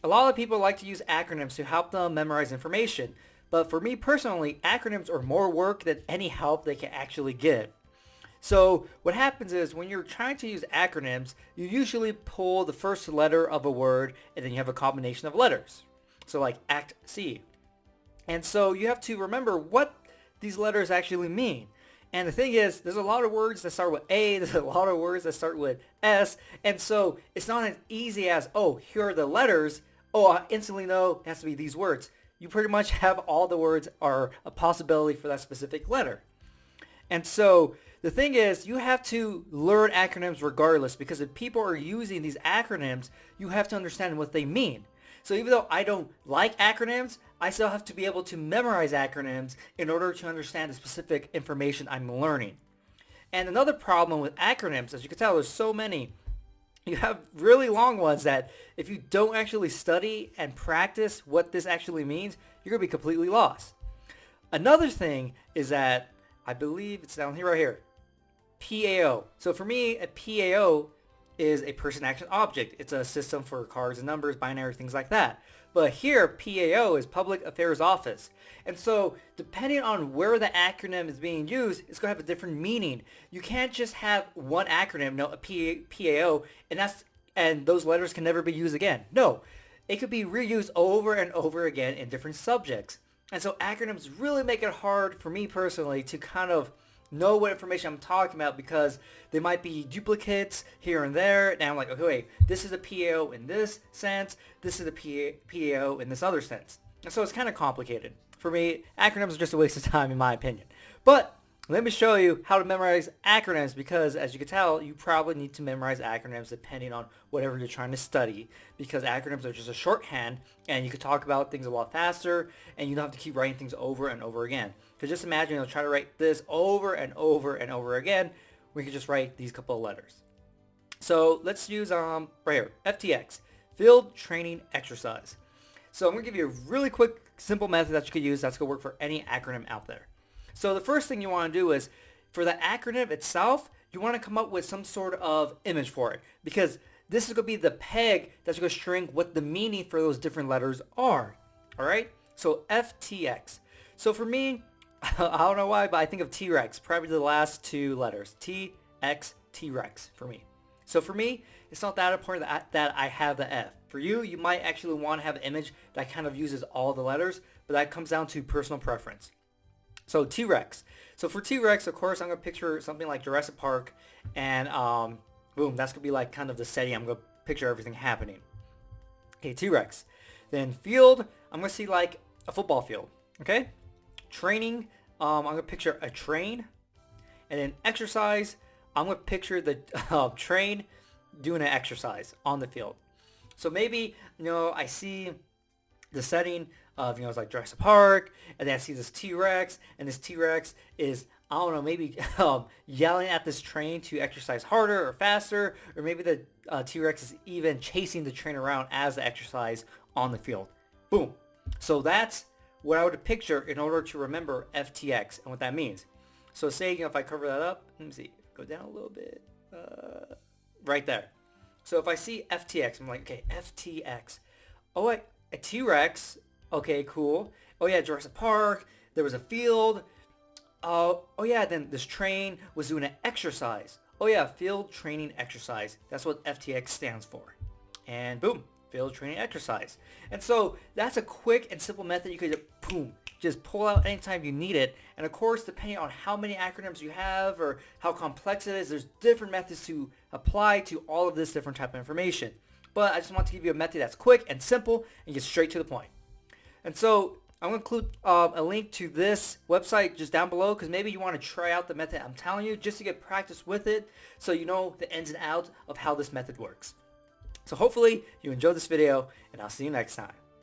A lot of people like to use acronyms to help them memorize information, but for me personally, acronyms are more work than any help they can actually give. So what happens is when you're trying to use acronyms, you usually pull the first letter of a word and then you have a combination of letters. So like Act C. And so you have to remember what these letters actually mean. And the thing is, there's a lot of words that start with A, there's a lot of words that start with S, and so it's not as easy as, oh, here are the letters, oh, I instantly know it has to be these words. You pretty much have all the words are a possibility for that specific letter. And so the thing is, you have to learn acronyms regardless, because if people are using these acronyms, you have to understand what they mean. So even though I don't like acronyms, I still have to be able to memorize acronyms in order to understand the specific information I'm learning. And another problem with acronyms, as you can tell, there's so many. You have really long ones that if you don't actually study and practice what this actually means, you're going to be completely lost. Another thing is that I believe it's down here right here. PAO. So for me, a PAO is a person action object. It's a system for cards and numbers, binary, things like that. But here, PAO is Public Affairs Office. And so depending on where the acronym is being used, it's going to have a different meaning. You can't just have one acronym, no, a PAO, and those letters can never be used again. No, it could be reused over and over again in different subjects. And so acronyms really make it hard for me personally to kind of know what information I'm talking about, because they might be duplicates here and there. And I'm like, okay, wait, this is a PAO in this sense. This is a PAO in this other sense. And so it's kind of complicated. For me, acronyms are just a waste of time in my opinion. But let me show you how to memorize acronyms, because as you can tell, you probably need to memorize acronyms depending on whatever you're trying to study, because acronyms are just a shorthand and you can talk about things a lot faster and you don't have to keep writing things over and over again. Because just imagine you'll try to write this over and over and over again. We could just write these couple of letters. So let's use right here, FTX, Field Training Exercise. So I'm going to give you a really quick, simple method that you could use that's going to work for any acronym out there. So the first thing you want to do is, for the acronym itself, you want to come up with some sort of image for it, because this is going to be the peg that's going to string what the meaning for those different letters are. All right? So FTX. So for me, I don't know why, but I think of T-Rex, probably the last two letters. T-X, T-Rex for me. So for me, it's not that important that I have the F. For you, you might actually want to have an image that kind of uses all the letters, but that comes down to personal preference. So T-Rex. So for T-Rex, of course, I'm going to picture something like Jurassic Park, and boom, that's going to be like kind of the setting. I'm going to picture everything happening. Okay, T-Rex. Then field, I'm going to see like a football field. Okay? Training, I'm going to picture a train. And then exercise, I'm going to picture the train doing an exercise on the field. So maybe, I see the setting of, it's like Jurassic Park, and then I see this T-Rex, and this T-Rex is, I don't know, maybe yelling at this train to exercise harder or faster, or maybe the T-Rex is even chasing the train around as the exercise on the field. Boom. So that's what I would picture in order to remember FTX and what that means. So say, if I cover that up, let me see, go down a little bit, right there. So if I see FTX, I'm like, okay, FTX. Oh, wait, a T-Rex. Okay, cool. Oh yeah, Jurassic Park. There was a field. Oh yeah, then this train was doing an exercise. Oh yeah, field training exercise. That's what FTX stands for. And boom, field training exercise. And so that's a quick and simple method you could just pull out anytime you need it. And of course, depending on how many acronyms you have or how complex it is, there's different methods to apply to all of this different type of information. But I just want to give you a method that's quick and simple and get straight to the point. And so I'm going to include a link to this website just down below, because maybe you want to try out the method I'm telling you just to get practice with it, so you know the ins and outs of how this method works. So hopefully you enjoyed this video, and I'll see you next time.